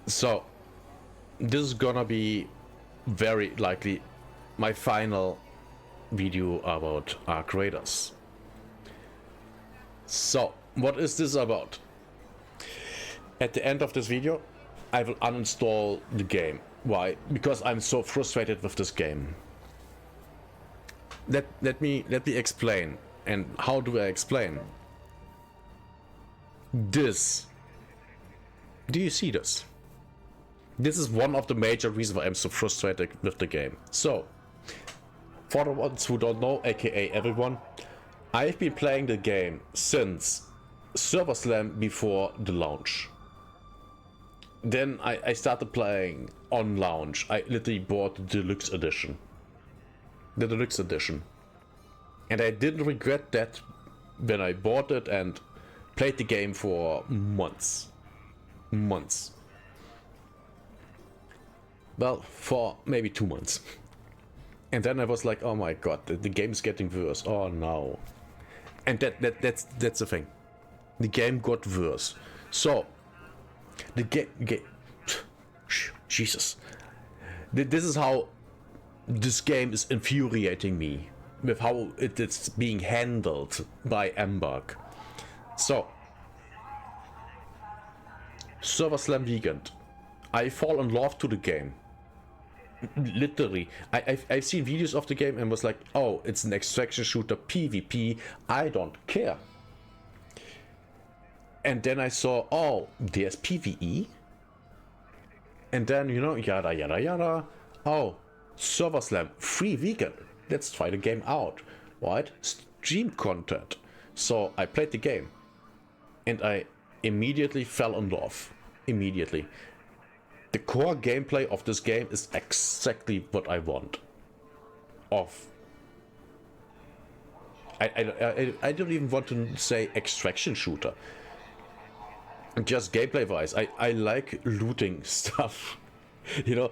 So, this is gonna be very likely my final video about Arc Raiders. So, what is this about? At the end of this video, I will uninstall the game. Why? Because I'm so frustrated with this game. Let me explain. And how do I explain? This. Do you see this? This is one of the major reasons why I'm so frustrated with the game. So, for the ones who don't know, aka everyone, I've been playing the game since Server Slam before the launch. Then I started playing on launch. I literally bought the Deluxe Edition. The Deluxe Edition. And I didn't regret that when I bought it and played the game for months. Months. Well, for maybe 2 months. And then I was like, oh my god, the game is getting worse. Oh no. And that's the thing. The game got worse. So, the game... Jesus. This is how this game is infuriating me. With how it's being handled by Embark. So, Server Slam Weekend. I fall in love to the game. Literally. I've seen videos of the game and was like, oh, it's an extraction shooter, PvP, I don't care. And then I saw, oh, there's PvE. And then, you know, yada yada yada. Oh, Server Slam, free weekend. Let's try the game out. Right? Stream content. So I played the game. And I immediately fell in love. Immediately. The core gameplay of this game is exactly what I want. I don't even want to say extraction shooter. Just gameplay wise, I like looting stuff. You know,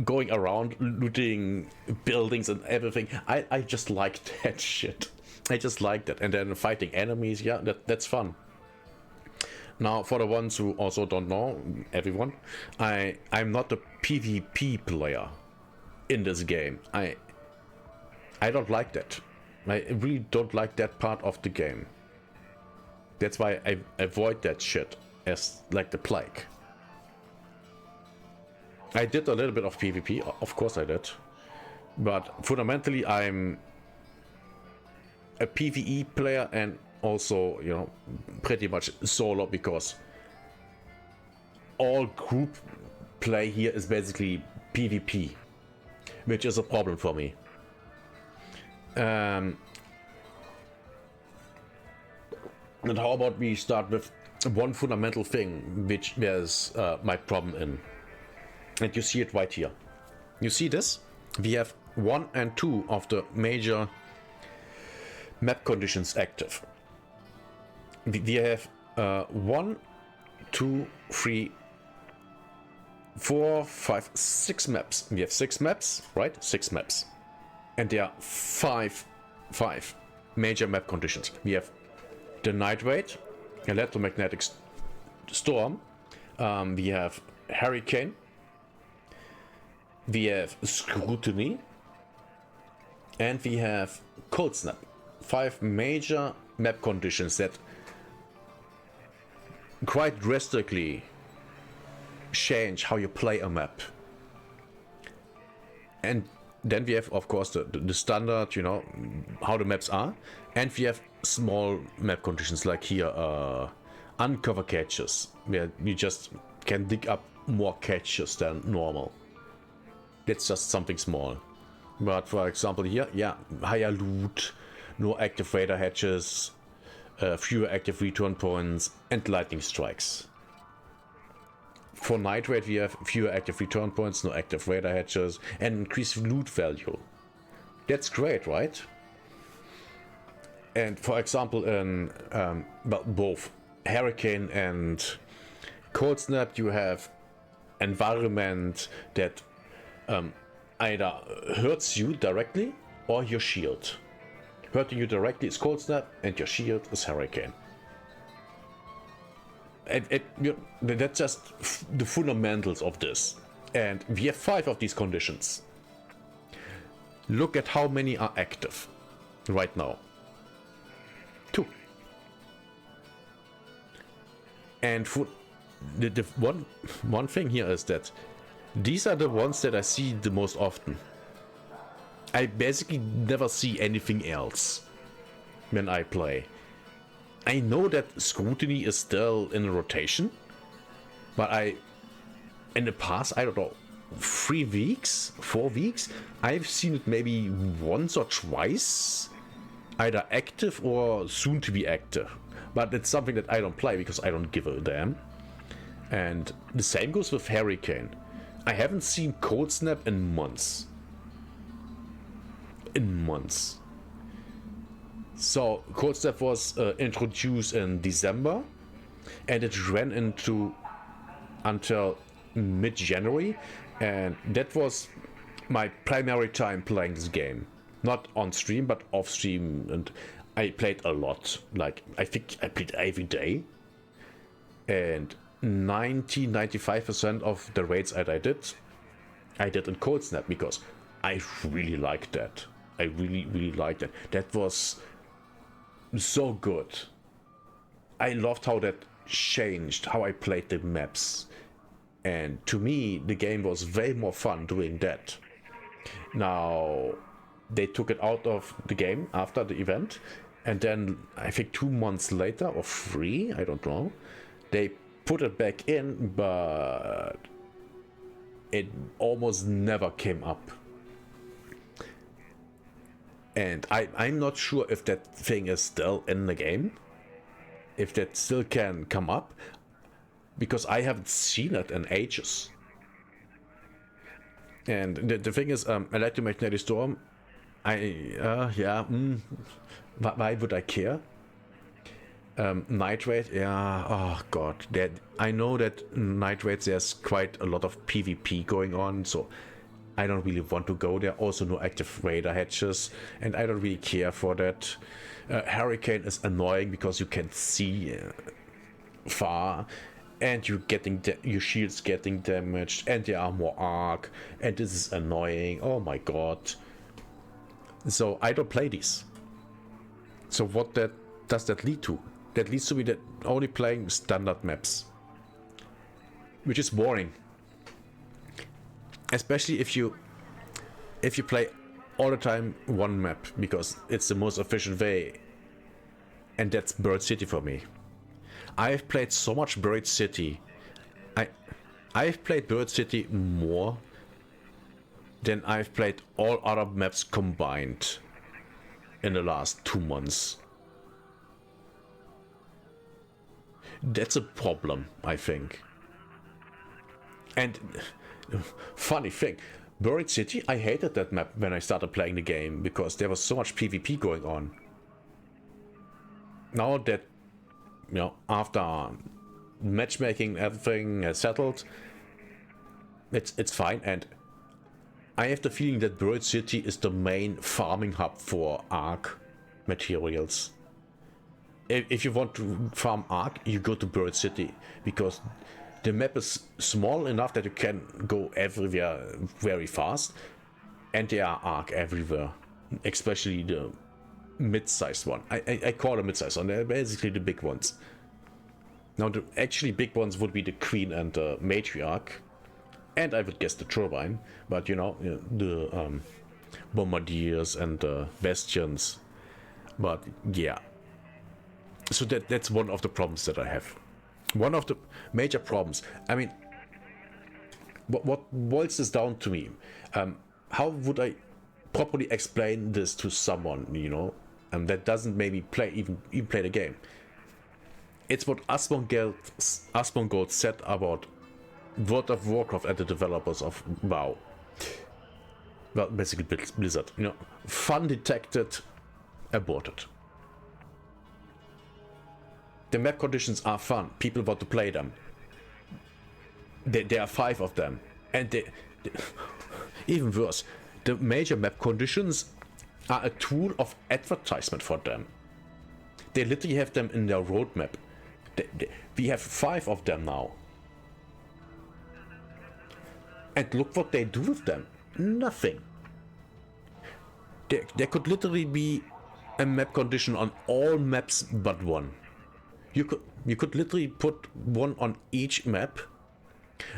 going around looting buildings and everything. I just like that shit. I just like that. And then fighting enemies, yeah, that's fun. Now, for the ones who also don't know, everyone, I'm not a PvP player in this game. I don't like that. I really don't like that part of the game. That's why I avoid that shit as like the plague. I did a little bit of PvP, of course I did. But fundamentally, I'm a PvE player and also, you know, pretty much solo, because all group play here is basically PvP, which is a problem for me. And how about we start with one fundamental thing, which there's my problem in. And you see it right here. You see this? We have 1 and 2 of the major map conditions active. We have 1, 2, 3, 4, 5, 6 maps. We have 6 maps, right? 6 maps. And there are 5 major map conditions. We have the Night Raid, Electromagnetic Storm, we have Hurricane, we have Scrutiny, and we have Cold Snap. 5 major map conditions that quite drastically change how you play a map. And then we have, of course, the standard, you know, how the maps are. And we have small map conditions like here, uncover caches, where you just can dig up more caches than normal. That's just something small. But for example here, yeah, higher loot, no active radar hatches, fewer active return points, and lightning strikes. For Night Raid we have fewer active return points, no active radar hatches, and increased loot value. That's great, right? And for example in well, both Hurricane and Cold Snap you have environment that either hurts you directly or your shield. Hurting you directly is Cold Snap and your shield is Hurricane. That's just the fundamentals of this. And we have 5 of these conditions. Look at how many are active right now. 2. And for the one thing here is that these are the ones that I see the most often. I basically never see anything else when I play. I know that Scrutiny is still in rotation, but in the past, I don't know, 3 weeks, 4 weeks, I've seen it maybe once or twice, either active or soon to be active. But it's something that I don't play because I don't give a damn. And the same goes with Hurricane. I haven't seen Cold Snap in months. So Cold Snap was introduced in December, and it ran until mid-January, and that was my primary time playing this game. Not on stream, but off stream, and I played a lot. Like, I think I played every day, and 95% of the raids that I did in Cold Snap because I really liked that. I really liked that. That was so good. I loved how that changed how I played the maps. And to me, the game was way more fun doing that. Now, they took it out of the game after the event. And then, I think 2 months later, or 3, I don't know, they put it back in, but it almost never came up. And I'm not sure if that thing is still in the game, if that still can come up, because I haven't seen it in ages. And the thing is, Electromagnetic Storm, why would I care? Night Raid, yeah, oh god, that I know that Night Raid there's quite a lot of PvP going on, so I don't really want to go there. Also no active raider hatches, and I don't really care for that. Hurricane is annoying because you can see far, and you're getting your shields getting damaged, and there are more arc, and this is annoying. Oh my god. So I don't play these. So what does that lead to? That leads to me that only playing standard maps, which is boring. Especially if you play all the time one map, because it's the most efficient way, and that's Bird City for me. I've played so much Bird City. I've played Bird City more than I've played all other maps combined in the last 2 months. That's a problem, I think. And funny thing, Buried City, I hated that map when I started playing the game because there was so much PvP going on. Now that, after matchmaking everything has settled, it's fine, and I have the feeling that Buried City is the main farming hub for Arc materials. If you want to farm Arc, you go to Buried City, because the map is small enough that you can go everywhere very fast, and there are Arc everywhere, especially the mid-sized one. I call them mid-sized one, they're basically the big ones. Now the actually big ones would be the Queen and the Matriarch, and I would guess the Turbine, but the Bombardiers and the Bastions. But yeah, so that's one of the problems that I have. One of the major problems. I mean, what boils this down to me? How would I properly explain this to someone, that doesn't maybe even play the game? It's what Asmongold said about World of Warcraft and the developers of WoW. Well, basically Blizzard. Fun detected, aborted. The map conditions are fun. People want to play them. There are 5 of them. And even worse, the major map conditions are a tool of advertisement for them. They literally have them in their roadmap. We have 5 of them now. And look what they do with them. Nothing. There could literally be a map condition on all maps but one. You could literally put one on each map,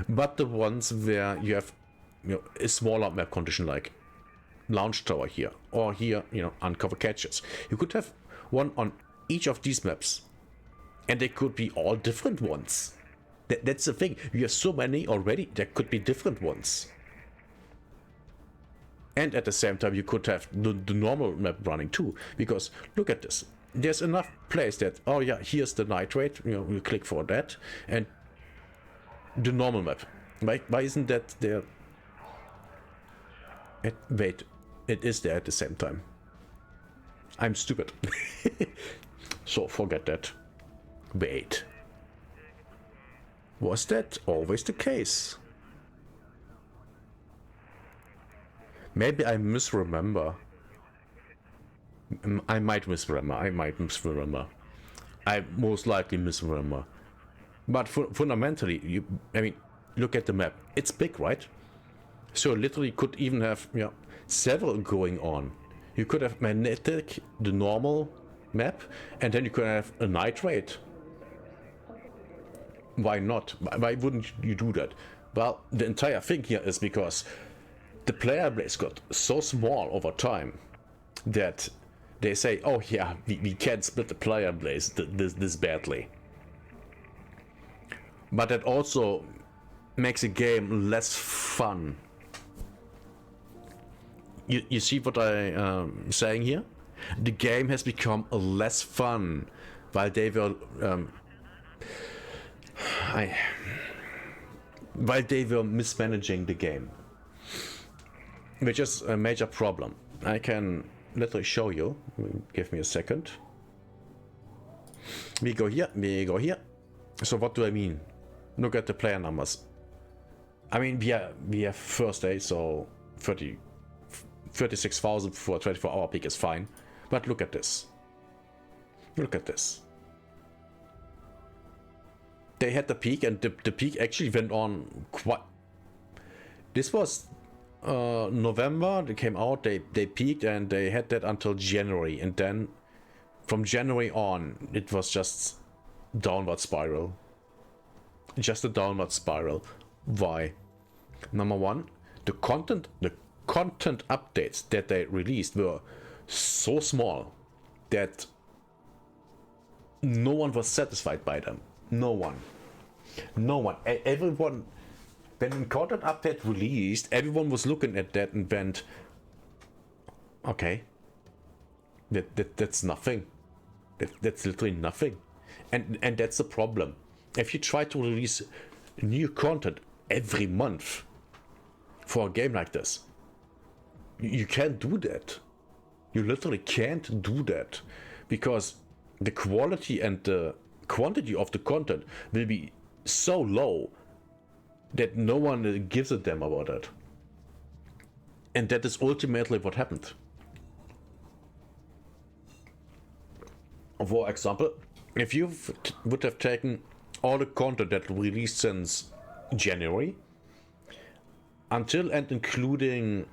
but the ones where you have a smaller map condition like launch tower here, or here, uncover catches. You could have one on each of these maps, and they could be all different ones. That's the thing. You have so many already, there could be different ones. And at the same time, you could have the normal map running too, because look at this. There's enough place that, oh yeah, here's the nitrate, you click for that, and the normal map. Why isn't that there? Wait, it is there at the same time. I'm stupid. So forget that. Wait. Was that always the case? Maybe I misremember. I might misremember. I most likely misremember. But fundamentally, look at the map. It's big, right? So literally could even have several going on. You could have magnetic, the normal map, and then you could have a nitrate. Why not? Why wouldn't you do that? Well, the entire thing here is because the player base got so small over time that they say, oh yeah, we can't split the player base this badly. But that also makes a game less fun. You see what I'm saying here? The game has become less fun while they were mismanaging the game, which is a major problem. I can literally show you. Give me a second. We go here, we go here. So what do I mean? Look at the player numbers. I mean, we have first day, so 36,000 for a 24-hour peak is fine. But look at this. Look at this. They had the peak, and the peak actually went on quite... This was November, they came out, they peaked, and they had that until January. And then from January on, it was just downward spiral. Just a downward spiral. Why? Number one, the content updates that they released were so small that no one was satisfied by them. No one. Everyone, when a content update released, everyone was looking at that and went, okay, that's nothing. That's literally nothing. And that's the problem. If you try to release new content every month for a game like this, you can't do that. You literally can't do that, because the quality and the quantity of the content will be so low that no one gives a damn about it. And that is ultimately what happened. For example, if you would have taken all the content that released since January until and including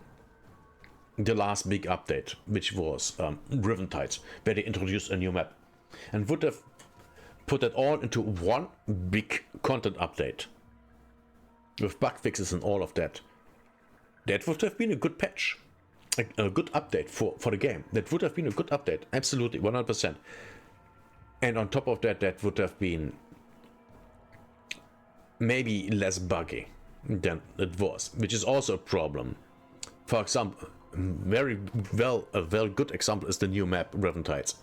the last big update, which was Rivendell, where they introduced a new map, and would have put that all into one big content update with bug fixes and all of that, that would have been a good patch, a good update for the game. That would have been a good update, absolutely, 100%. And on top of that, that would have been maybe less buggy than it was, which is also a problem. For example, a very good example is the new map Rivendell.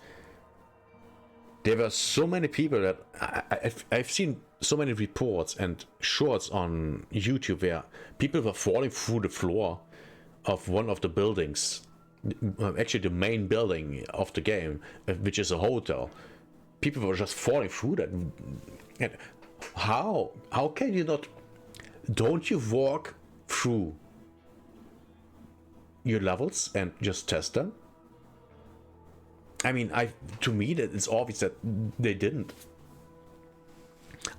There were so many people that I've seen so many reports and shorts on YouTube where people were falling through the floor of one of the buildings, actually the main building of the game, which is a hotel. People were just falling through that. And how can you not? Don't you walk through your levels and just test them? I mean, to me that it's obvious that they didn't.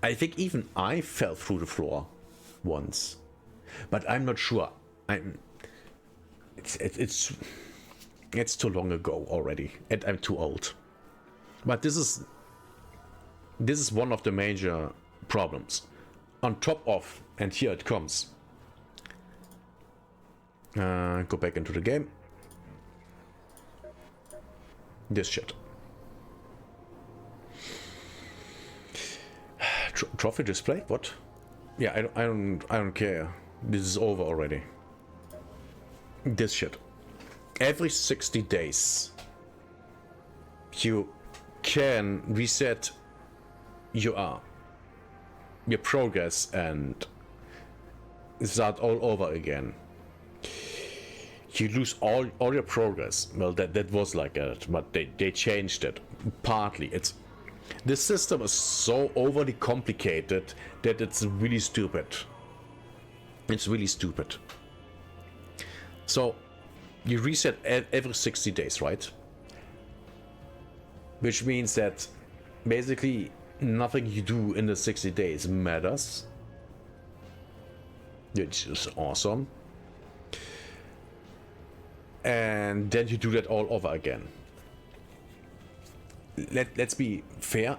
I think even I fell through the floor once, but I'm not sure. It's too long ago already, and I'm too old. But this is one of the major problems. On top of, and here it comes. Go back into the game. This shit. Trophy display? What? Yeah, I don't care. This is over already. This shit. Every 60 days, you can reset your progress and start all over again. You lose all your progress. Well, that was like that, but they changed it. Partly, this system is so overly complicated that it's really stupid. It's really stupid. So, you reset every 60 days, right? Which means that basically nothing you do in the 60 days matters. Which is awesome. And then you do that all over again. Let's be fair.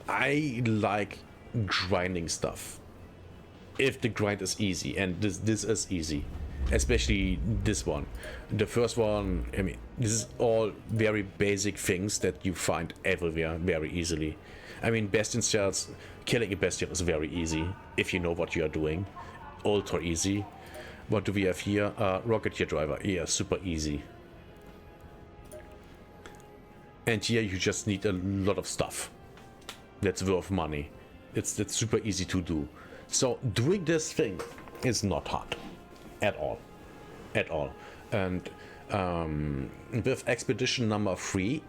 I like grinding stuff. If the grind is easy, and this is easy. Especially this one. The first one, I mean, this is all very basic things that you find everywhere very easily. I mean, Bastion shells, killing a Bastion is very easy, if you know what you are doing. Ultra easy. What do we have here? Rocketeer driver. Yeah, super easy. And here you just need a lot of stuff that's worth money. It's super easy to do. So doing this thing is not hard. At all. And with expedition number 3,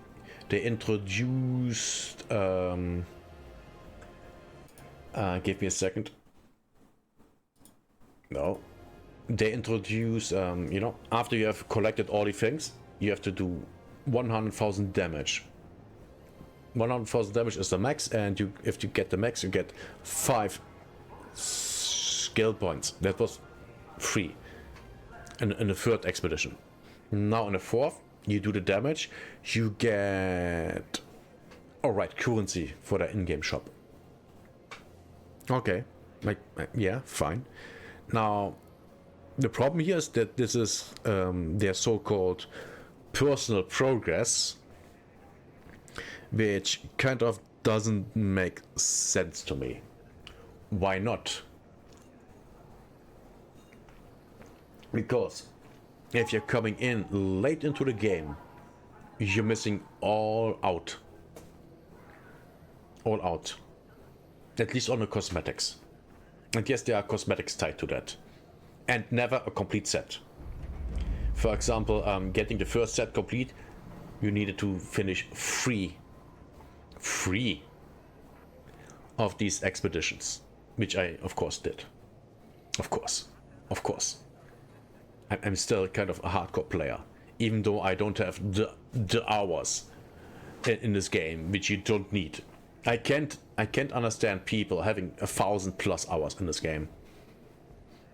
they introduced give me a second. No. They introduce, after you have collected all the things, you have to do 100,000 damage. 100,000 damage is the max, and if you get the max, you get 5 skill points. That was free in the third expedition. Now in the fourth, you do the damage, you get currency for the in-game shop. Okay, yeah, fine. Now the problem here is that this is their so-called personal progress, which kind of doesn't make sense to me. Why not? Because if you're coming in late into the game, you're missing all out. At least on the cosmetics. And yes, there are cosmetics tied to that. And never a complete set. For example, getting the first set complete, you needed to finish three of these expeditions, which I of course did. Of course. I'm still kind of a hardcore player, even though I don't have the hours in this game, which you don't need. I can't understand people having 1,000+ hours in this game.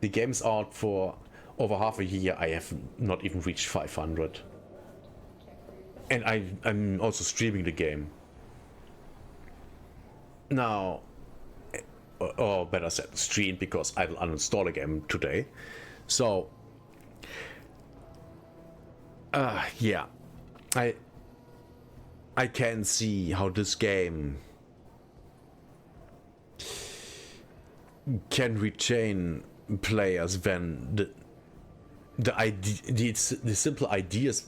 The game's out for over half a year. I have not even reached 500, and I'm also streaming the game now, or better said, stream, because I will uninstall the game today. So yeah, I can see how this game can retain players when the simple ideas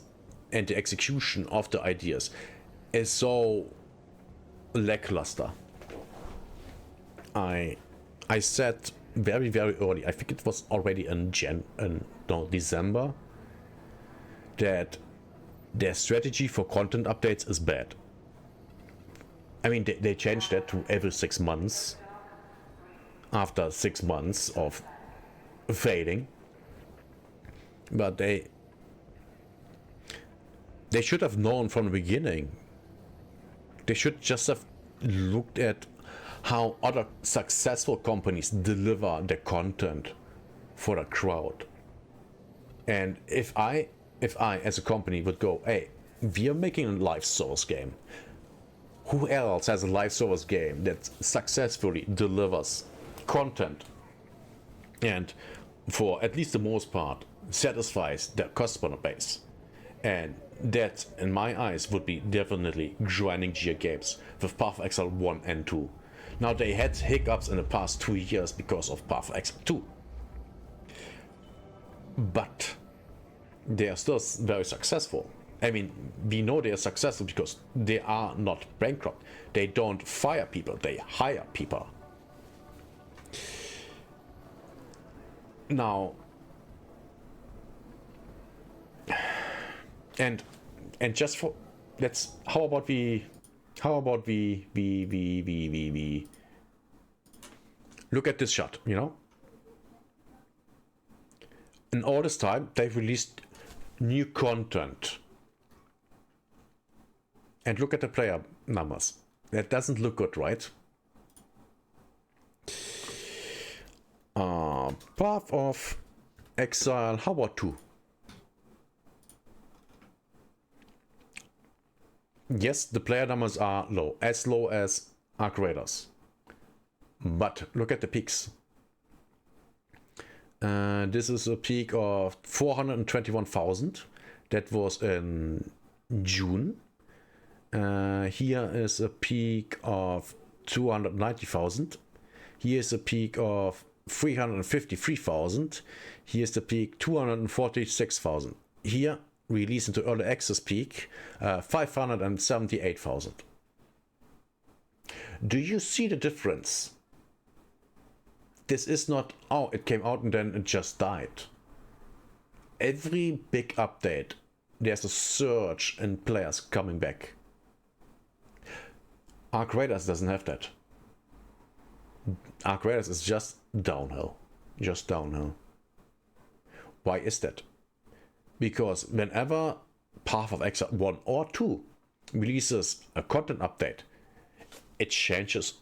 and the execution of the ideas is so lackluster. I said very early, I think it was already in December, that their strategy for content updates is bad. I mean, they changed that to every 6 months after 6 months of failing, but they should have known from the beginning. They should just have looked at how other successful companies deliver their content for the crowd. And if I as a company would go, hey, we are making a live service game. Who else has a live service game that successfully delivers content and for at least the most part satisfies their customer base? And that, in my eyes, would be definitely Grinding Gear Games with Path of Exile 1 and 2. Now, they had hiccups in the past 2 years because of Path of Exile 2. But they are still very successful. I mean, we know they are successful because they are not bankrupt. They don't fire people, they hire people. Now, and just for how about we look at this shot, you know? In all this time, they've released new content. And look at the player numbers. That doesn't look good, right? Path of Exile, how about 2? Yes, the player numbers are low as Arc Raiders. But look at the peaks. This is a peak of 421,000. That was in June. Here is a peak of 290,000. Here is a peak of 353,000. Here's the peak 246,000. Here, release into early access peak 578,000. Do you see the difference? This is not, oh, it came out and then it just died. Every big update, there's a surge in players coming back. Arc Raiders doesn't have that. Arc Raiders is just downhill. Just downhill. Why is that? Because whenever Path of Exile 1 or 2 releases a content update, it changes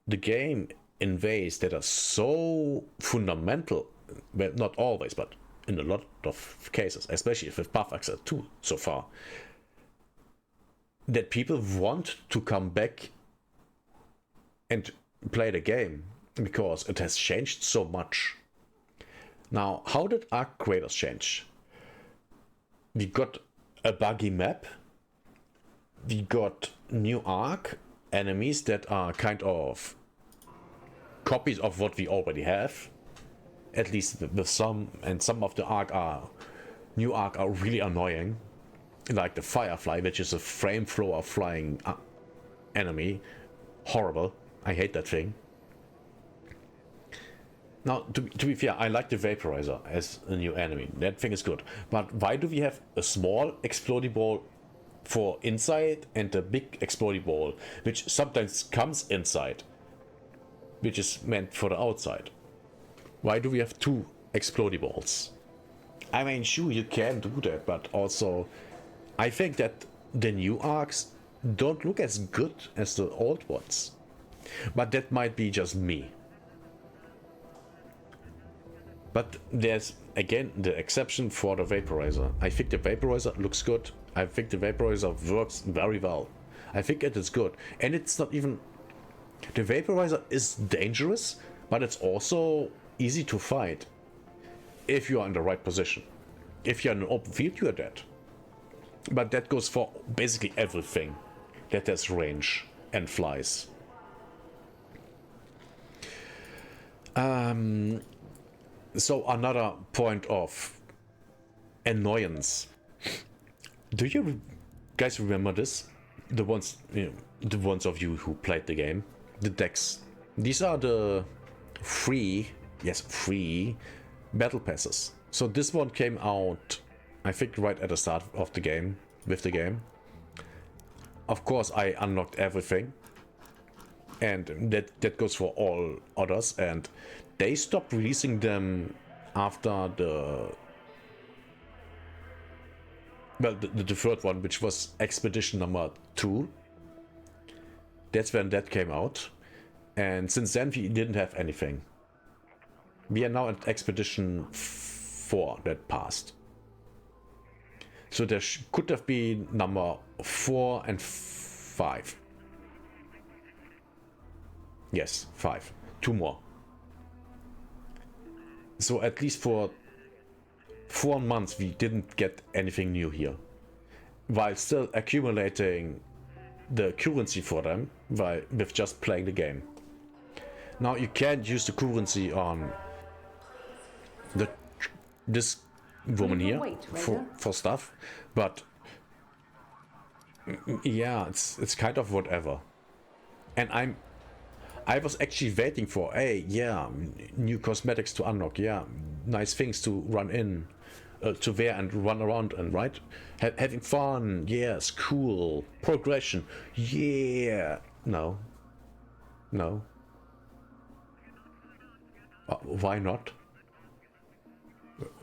the game in ways that are so fundamental. Well, not always, but in a lot of cases, especially with Path of Exile 2 so far, that people want to come back and play the game because it has changed so much. Now, how did Arc Raiders change? We got a buggy map. We got new Arc enemies that are kind of copies of what we already have. At least with some, and some of the new Arc are really annoying. Like the Firefly, which is a frame thrower flying enemy. Horrible. I hate that thing. Now, to be fair, I like the Vaporizer as a new enemy. That thing is good. But why do we have a small exploding ball for inside and a big exploding ball, which sometimes comes inside, which is meant for the outside? Why do we have two exploding balls? I mean, sure, you can do that, but also, I think that the new arcs don't look as good as the old ones. But that might be just me. But there's, again, the exception for the Vaporizer. I think the Vaporizer looks good. I think the Vaporizer works very well. I think it is good. And it's not even... The Vaporizer is dangerous, but it's also easy to fight. If you are in the right position. If you're in an open field, you are dead. But that goes for basically everything that has range and flies. So another point of annoyance. Do you guys remember this? The ones of you who played the game, the decks. These are the free battle passes. So this one came out, I think, right at the start of the game, with the game. Of course, I unlocked everything. And that goes for all others, and they stopped releasing them after the third one, which was Expedition number 2. That's when that came out. And since then we didn't have anything. We are now at Expedition 4 that passed. So there could have been number 4 and 5. Yes, 5. 2 more. So at least for 4 months we didn't get anything new here. While still accumulating the currency for them with just playing the game. Now you can't use the currency on this woman here for stuff, but yeah, it's kind of whatever. And I was actually waiting for, hey, yeah, new cosmetics to unlock, yeah, nice things to run in, to wear and run around and, right? Having fun, yes, cool, progression, yeah. No. Why not?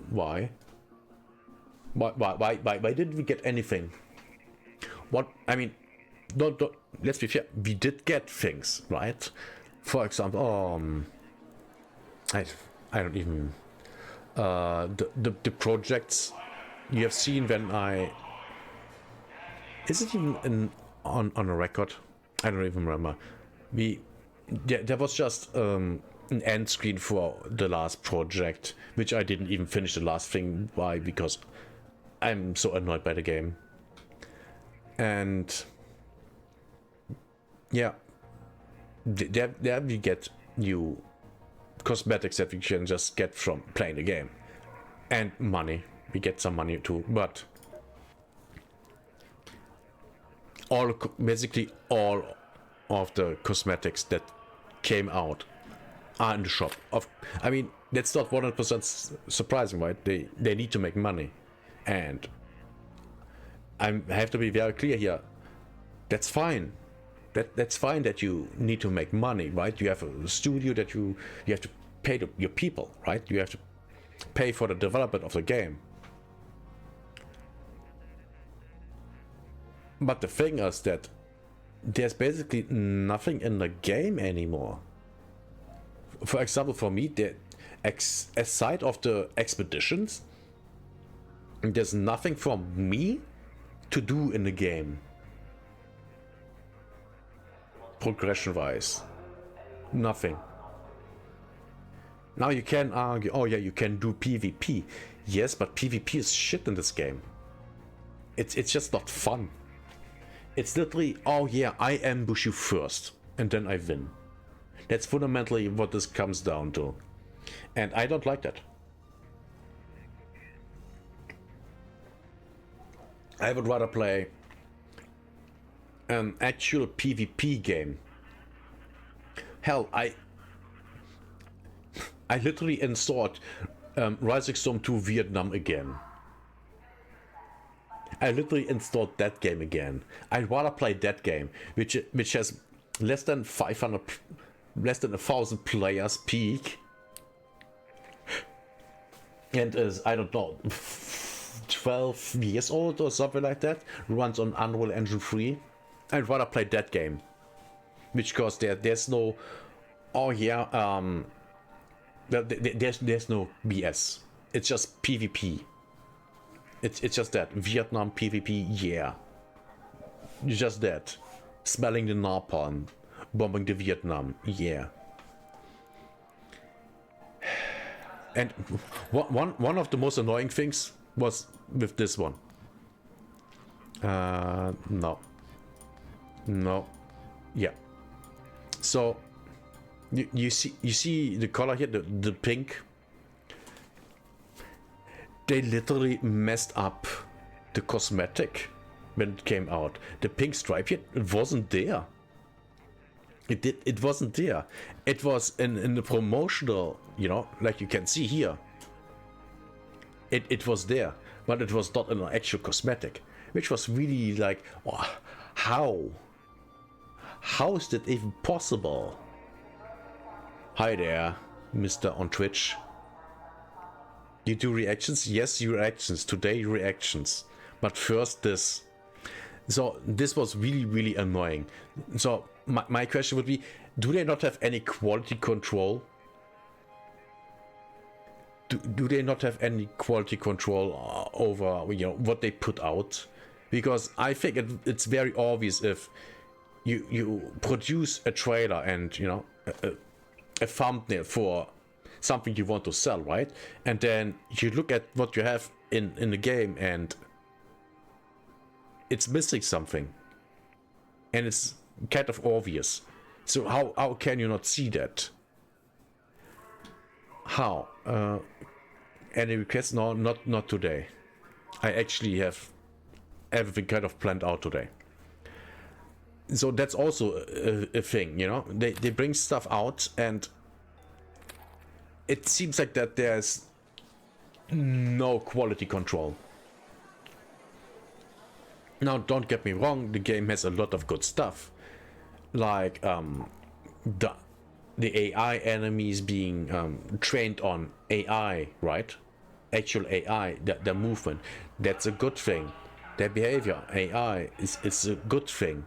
Why didn't we get anything? What, I mean, don't let's be fair, we did get things, right? For example, I don't even the projects you have seen when is it even on a record? I don't even remember. There was just an end screen for the last project, which I didn't even finish the last thing. Why? Because I'm so annoyed by the game. And yeah, there we get new cosmetics that we can just get from playing the game, and money. We get some money too, but basically all of the cosmetics that came out are in the shop. I mean, that's not 100% surprising, right? They need to make money, and I have to be very clear here. That's fine. That's fine that you need to make money, right? You have a studio that you have to pay your people, right? You have to pay for the development of the game. But the thing is that there's basically nothing in the game anymore. For example, for me, aside of the expeditions, there's nothing for me to do in the game. Progression wise, nothing. Now you can argue, oh yeah, you can do PvP. Yes, but PvP is shit in this game. It's just not fun. It's literally, oh yeah, I ambush you first and then I win. That's fundamentally what this comes down to, and I don't like that. I would rather play an actual PvP game. Hell, I literally installed Rising Storm 2 Vietnam again. I literally installed that game again. I'd rather play that game, which has less than 1,000 players peak, and is, I don't know, 12 years old or something like that. Runs on Unreal Engine 3. I'd rather play that game, because there's no, oh yeah, there's no BS. It's just PvP. It's just that Vietnam PvP, yeah. Just that, smelling the napalm, bombing the Vietnam, yeah. And one of the most annoying things was with this one. No, yeah. So you see the color here, the pink. They literally messed up the cosmetic when it came out. The pink stripe here, it wasn't there. It wasn't there. It was in the promotional, you know, like you can see here. It was there, but it was not an actual cosmetic, which was really like, oh, how is that even possible? Hi there, Mr. on Twitch. You do reactions? Yes, reactions. Today reactions. But first this. So this was really, really annoying. So my question would be, do they not have any quality control? Do they not have any quality control over, you know, what they put out? Because I think it's very obvious if you produce a trailer and, you know, a thumbnail for something you want to sell, right? And then you look at what you have in the game and it's missing something. And it's kind of obvious. So how can you not see that? How? Any requests? No, not today. I actually have everything kind of planned out today. So that's also a thing, you know. They bring stuff out and it seems like that there's no quality control. Now, don't get me wrong, the game has a lot of good stuff, like the AI enemies being trained on AI, right? Actual AI, their movement, that's a good thing. Their behavior, AI, is a good thing.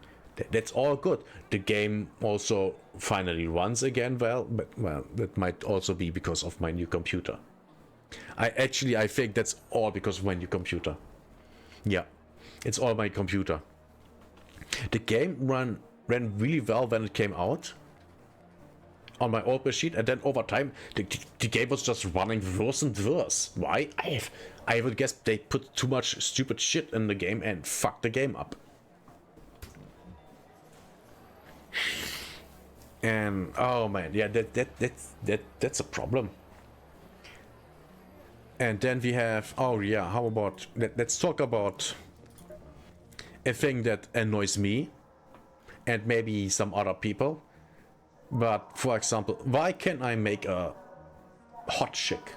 That's all good. The game also finally runs again well, but well, that might also be because of my new computer. I think that's all because of my new computer. Yeah, it's all my computer. The game ran really well when it came out on my old machine, and then over time the game was just running worse and worse. Why? I would guess they put too much stupid shit in the game and fucked the game up. And oh man, yeah, that's a problem. And then we have, oh yeah, how about let's talk about a thing that annoys me and maybe some other people. But for example, why can't I make a hot chick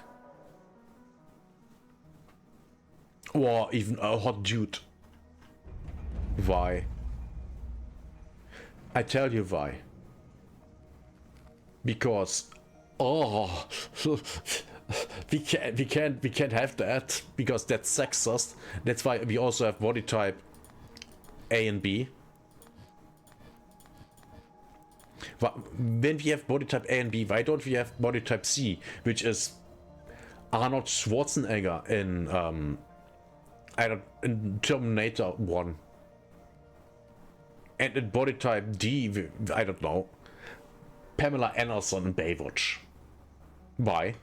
or even a hot dude? Why? I tell you why. Because we can't have that because that's sexist. That's why we also have body type A and B. When we have body type A and B, why don't we have body type C, which is Arnold Schwarzenegger in Terminator 1, and in body type D, I don't know, Pamela Anderson in Baywatch. Why?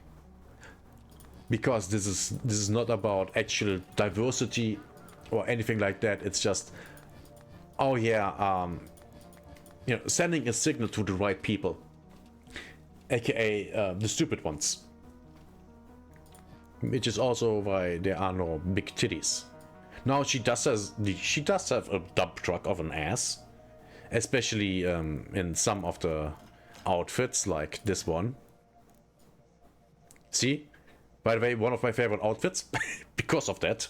Because this is not about actual diversity or anything like that. It's just, oh yeah, you know, sending a signal to the right people, aka the stupid ones. Which is also why there are no big titties. Now she does have a dump truck of an ass, especially in some of the outfits like this one. See, by the way, one of my favorite outfits because of that.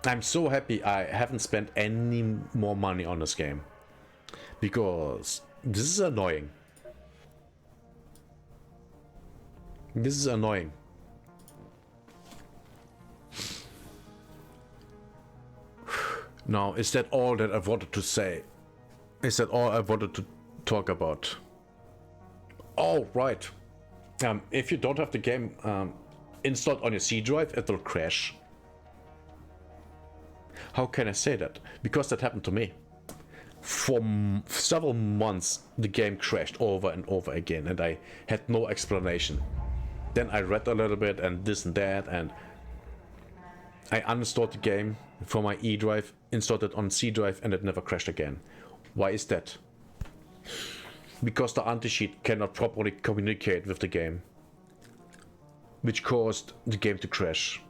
I'm so happy I haven't spent any more money on this game, because this is annoying. This is annoying. Now, is that all that I wanted to say? Is that all I wanted to talk about? Oh, right. If you don't have the game installed on your C drive, it will crash. How can I say that? Because that happened to me. For several months, the game crashed over and over again, and I had no explanation. Then I read a little bit and this and that, and I uninstalled the game from my E drive, installed it on C drive, and it never crashed again. Why is that? Because the anti-cheat cannot properly communicate with the game, which caused the game to crash.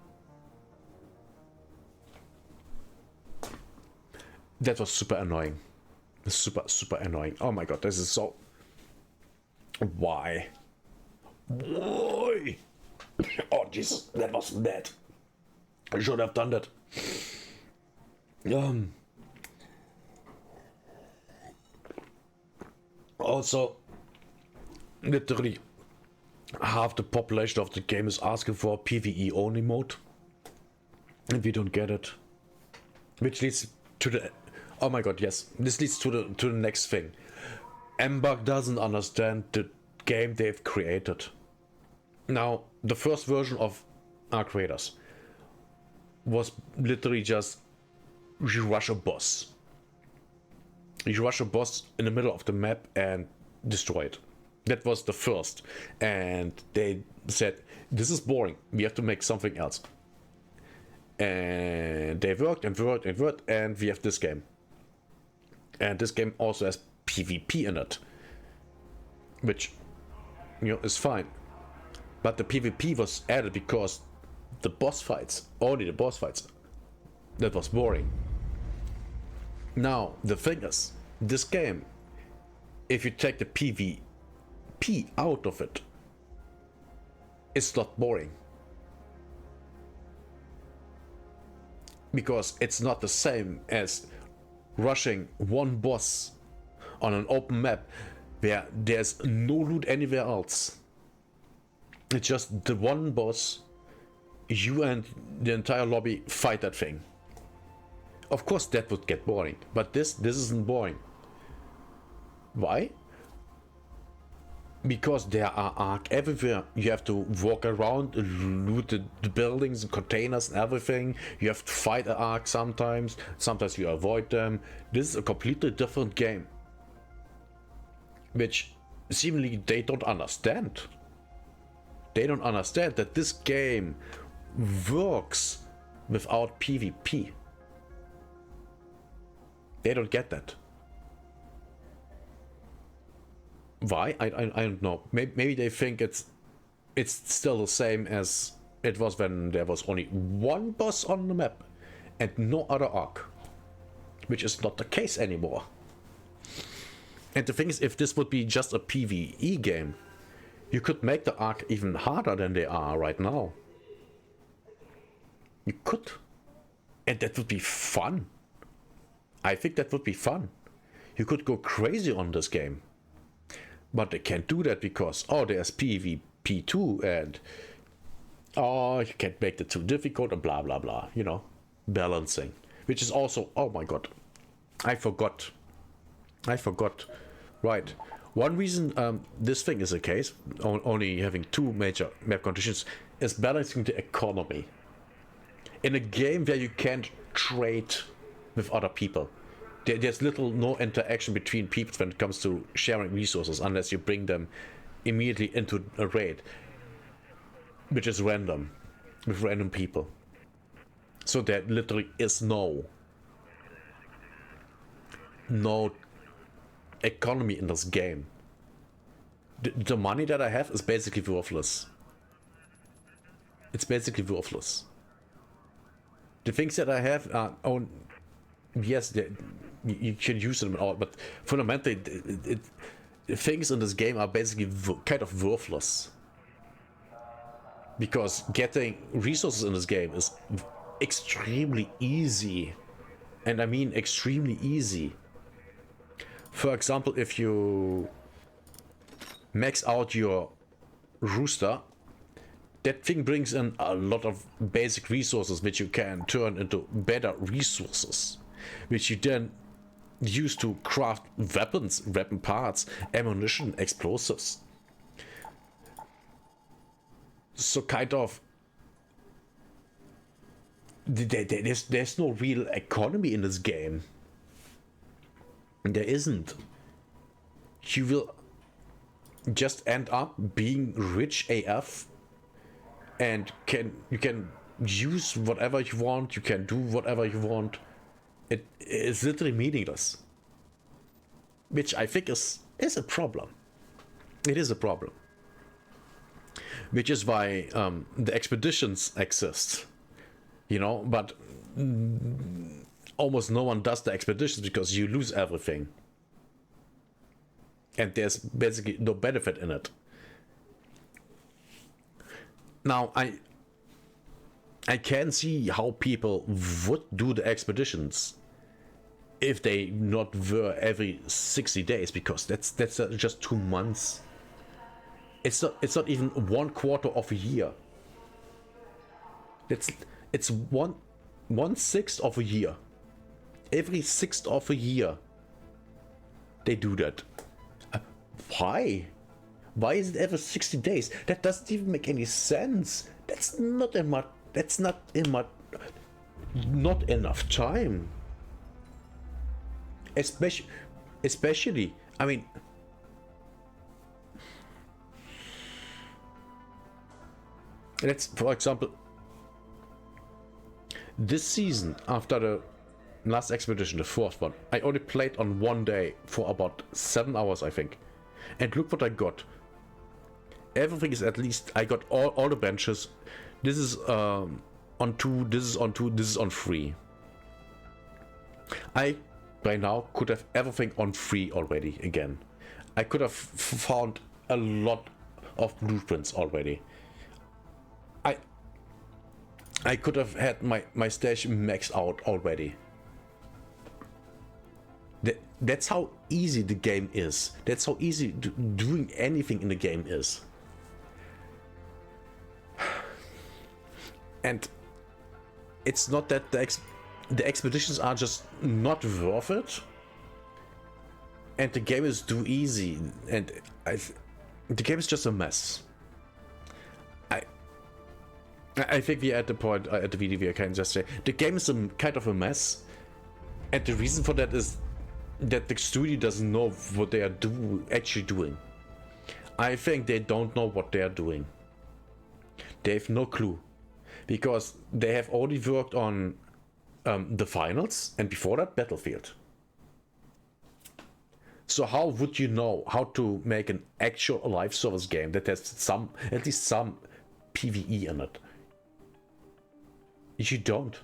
That was super annoying. Super annoying. Oh my god, this is so... Why? Why? Oh Jesus, that was bad. I should have done that. Also, literally half the population of the game is asking for a PvE only mode, and we don't get it. Which leads to the Oh my god, yes. This leads to the next thing. Embark doesn't understand the game they've created. Now, the first version of Ark Raiders was literally just you rush a boss. You rush a boss in the middle of the map and destroy it. That was the first. And they said, this is boring. We have to make something else. And they worked and worked and worked, and we have this game. And this game also has PvP in it, which, you know, is fine. But the PvP was added because the boss fights, only the boss fights, that was boring. Now, the thing is, this game, if you take the PvP out of it, it's not boring. Because it's not the same as rushing one boss on an open map where there's no loot anywhere else. It's just the one boss, you and the entire lobby fight that thing. Of course that would get boring, but this isn't boring. Why? Because there are Ark everywhere. You have to walk around, loot the buildings, the containers and everything. You have to fight an Ark sometimes. Sometimes you avoid them. This is a completely different game, which seemingly they don't understand. They don't understand that this game works without PvP. They don't get that. Why? I don't know. Maybe they think it's still the same as it was when there was only one boss on the map and no other Ark, which is not the case anymore. And the thing is, if this would be just a PvE game, you could make the Ark even harder than they are right now. You could. And that would be fun. I think that would be fun. You could go crazy on this game. But they can't do that because, oh, there's PvP too, and oh, you can't make it too difficult, and blah blah blah, you know, balancing. Which is also, oh my god, I forgot. Right, one reason this thing is the case, only having two major map conditions, is balancing the economy. In a game where you can't trade with other people, there's no interaction between people when it comes to sharing resources unless you bring them immediately into a raid, which is random, with random people. So there literally is no economy in this game. The money that I have is basically worthless. It's basically worthless. The things that I have are yes, you can use them all, but fundamentally, things in this game are basically kind of worthless. Because getting resources in this game is extremely easy. And I mean extremely easy. For example, if you max out your rooster, that thing brings in a lot of basic resources which you can turn into better resources, which you then use to craft weapons, weapon parts, ammunition, explosives. So kind of there's no real economy in this game. There isn't. You will just end up being rich AF, and you can use whatever you want, you can do whatever you want. It is literally meaningless, which I think is a problem. It is a problem, which is why the expeditions exist, you know. But almost no one does the expeditions because you lose everything, and there's basically no benefit in it. Now I can see how people would do the expeditions if they not were every 60 days, because that's just 2 months. It's not even 1/4 of a year. It's 1/6 of a year. every sixth of a year. They do that. Why? Why is it every 60 days? That doesn't even make any sense. That's not not enough time. Especially, I mean, let's, for example, this season, after the last expedition, the fourth one, I only played on one day for about 7 hours, I think. And look what I got. Everything is, at least I got all the benches. This is on 2, this is on 2, this is on 3. I by now could have everything on 3 already again. I could have found a lot of blueprints already. I could have had my stash maxed out already. That's how easy the game is. That's how easy doing anything in the game is. And it's not that the expeditions are just not worth it, and the game is too easy, and the game is just a mess. I think we're at the point at the video where I can just say the game is kind of a mess, and the reason for that is that the studio doesn't know what they are actually doing. I think they don't know what they are doing. They have no clue, because they have already worked on the finals, and before that, Battlefield. So how would you know how to make an actual live service game that has at least some PvE in it? You don't.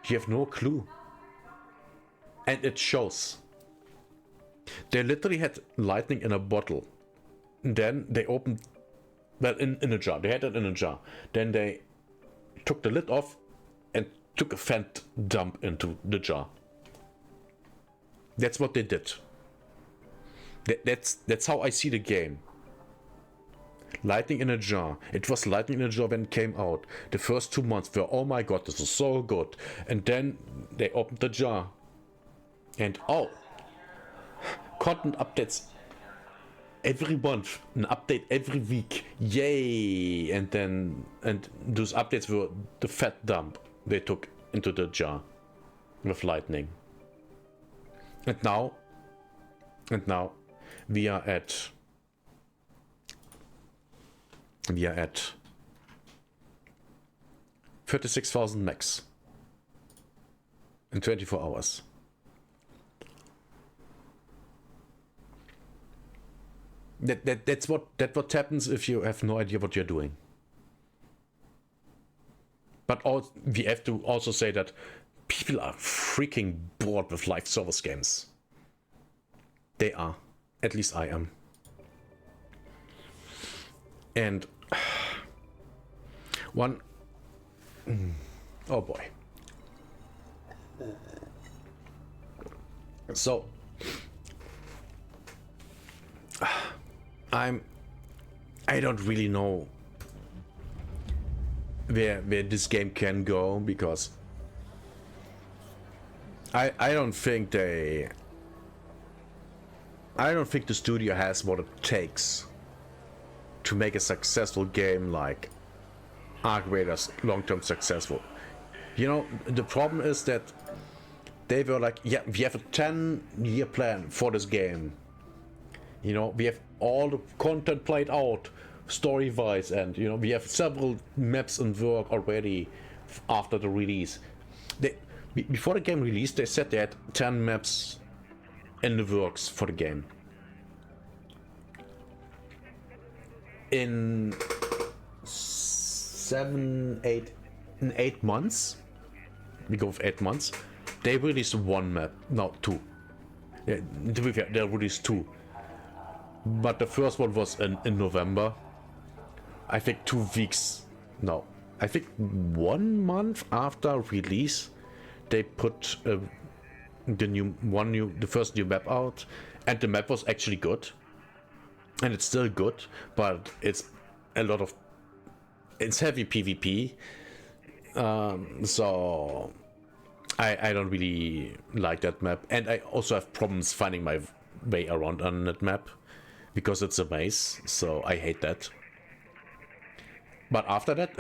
You have no clue. And it shows. They literally had lightning in a bottle. Then they opened, well, in a jar. They had it in a jar. Then they took the lid off and took a vent dump into the jar. That's what they did. That's how I see the game. Lightning in a jar. It was lightning in a jar when it came out. The first 2 months were, oh my god, this is so good. And then they opened the jar. And oh, content updates every month, an update every week. Yay! And those updates were the fat dump they took into the jar with lightning. And now we are at 36,000 max in 24 hours. That's what happens if you have no idea what you're doing. But we have to also say that people are freaking bored with live service games. They are. At least I am. And one... Oh boy. So... I don't really know where this game can go, because I don't think the studio has what it takes to make a successful game like Ark Raiders long-term successful. You know, the problem is that they were like, yeah, we have a 10-year plan for this game. You know, we have all the content played out story-wise, and you know, we have several maps in work already after the release. Before the game released, they said they had 10 maps in the works for the game. In 8 months, we go with 8 months, they released one map, no, 2. Yeah, to be fair, they released 2. But the first one was in November. I think 2 weeks. No, I think 1 month after release, they put the first new map out, and the map was actually good, and it's still good, but it's heavy PvP. So I don't really like that map, and I also have problems finding my way around on that map because it's a maze, so I hate that. But after that,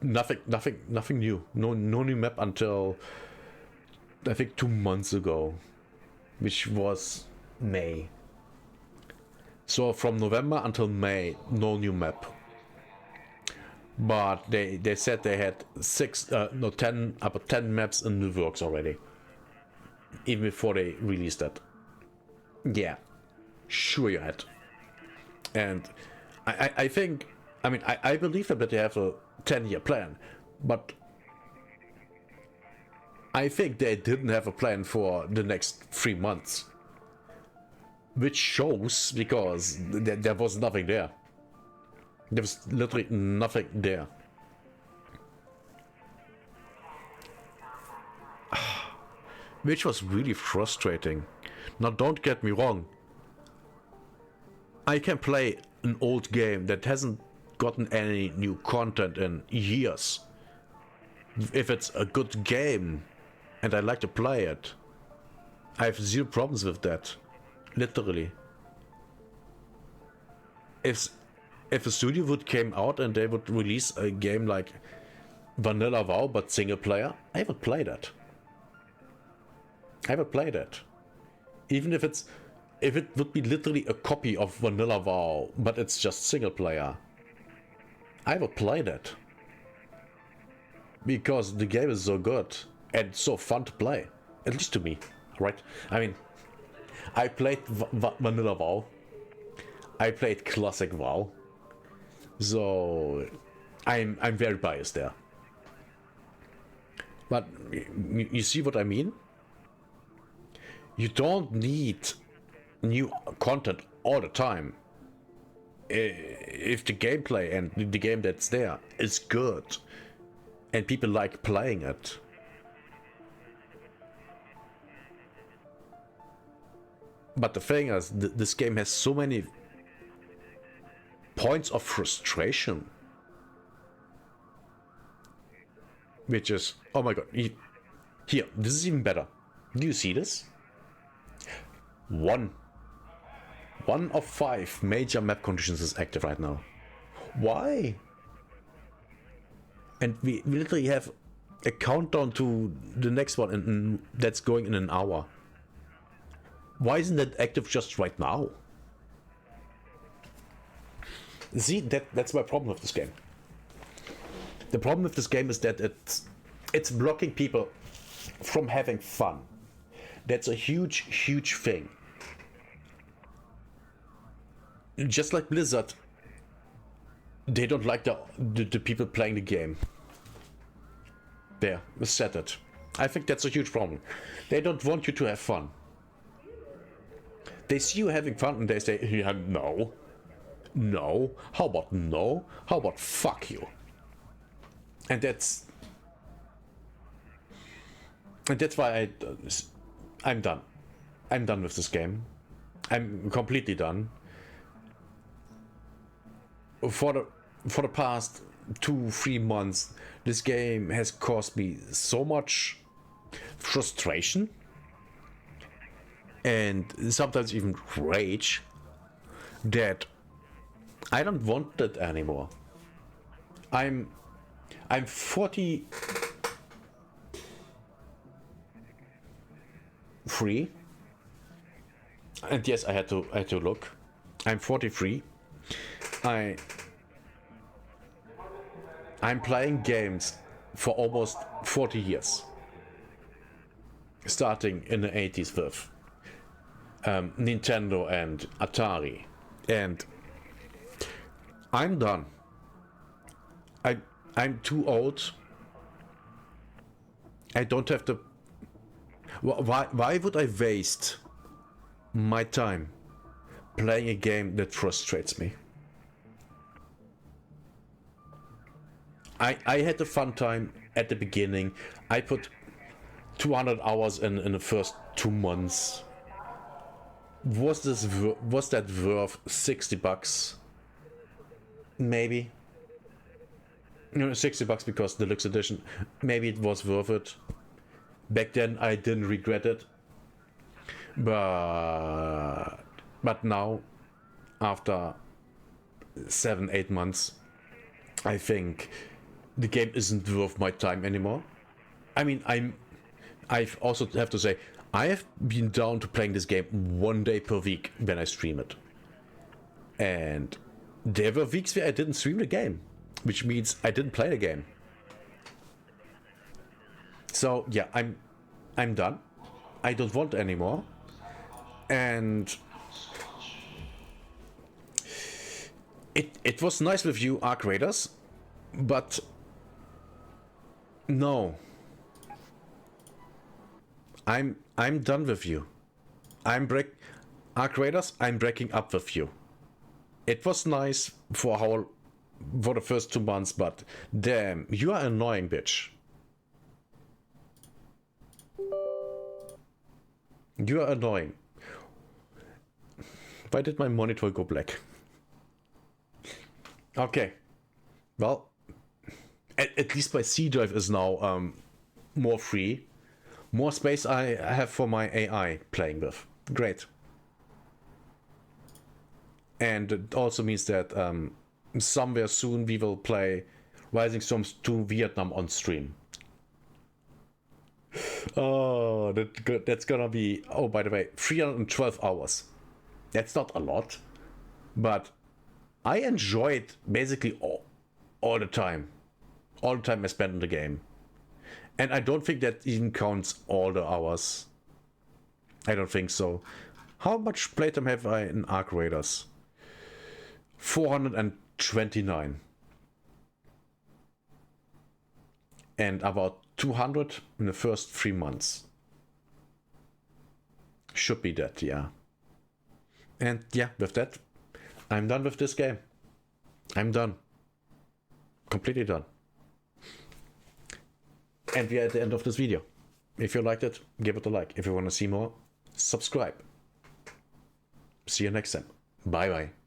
nothing new. No new map until I think 2 months ago, which was May. So from November until May, no new map. But they said they had 10 maps in the works already, even before they released that. Yeah, sure you had. And I think, I mean, I believe that they have a 10-year plan, but I think they didn't have a plan for the next 3 months. Which shows, because there was nothing there. There was literally nothing there. Which was really frustrating. Now don't get me wrong. I can play an old game that hasn't gotten any new content in years. If it's a good game and I like to play it, I have zero problems with that. Literally. If a studio would came out and they would release a game like Vanilla WoW but single player, I would play that. I would play that. Even if it would be literally a copy of Vanilla WoW, but it's just single player, I would play that. Because the game is so good and so fun to play. At least to me, right? I mean, I played Vanilla WoW. I played Classic WoW. So I'm very biased there. But you see what I mean? You don't need new content all the time. If the gameplay and the game that's there is good and people like playing it. But the thing is, this game has so many points of frustration. Which is, oh my god, here, this is even better. Do you see this? One of 5 major map conditions is active right now. Why? And we literally have a countdown to the next one, and that's going in an hour. Why isn't that active just right now? See, that's my problem with this game. The problem with this game is that it's blocking people from having fun. That's a huge thing. Just like Blizzard, they don't like the people playing the game. There, we said it. I think that's a huge problem. They don't want you to have fun. They see you having fun and they say, yeah, no. No. How about no? How about fuck you? And that's why I'm done. I'm done with this game. I'm completely done. For the past 2-3 months, this game has caused me so much frustration and sometimes even rage that I don't want that anymore. I'm 43, and yes, I had to look. I'm 43. I'm playing games for almost 40 years, starting in the 80s with Nintendo and Atari, and I'm done. I'm too old. I don't have to. Why would I waste my time playing a game that frustrates me? I had a fun time at the beginning. I put 200 hours in the first 2 months. Was that worth $60? Maybe. You know, $60 because deluxe edition. Maybe it was worth it. Back then I didn't regret it, but now, after 7-8 months, I think the game isn't worth my time anymore. I mean, I've also have to say, I have been down to playing this game 1 day per week when I stream it. And there were weeks where I didn't stream the game, which means I didn't play the game. So yeah, I'm done. I don't want anymore. And it was nice with you, Arc Raiders, but no. I'm done with you. Arc Raiders, I'm breaking up with you. It was nice for the first 2 months, but damn, you are annoying, bitch. You are annoying. Why did my monitor go black? Okay. Well, at least my C drive is now more free. More space I have for my AI playing with. Great. And it also means that somewhere soon we will play Rising Storms 2 Vietnam on stream. Oh, that's gonna be... Oh, by the way, 312 hours. That's not a lot. But I enjoyed basically all the time. All the time I spent in the game. And I don't think that even counts all the hours. I don't think so. How much playtime have I in Arc Raiders? 429. And about 200 in the first 3 months. Should be that, yeah. And yeah, with that, I'm done with this game. I'm done. Completely done. And we are at the end of this video. If you liked it, give it a like. If you want to see more, subscribe. See you next time. Bye bye.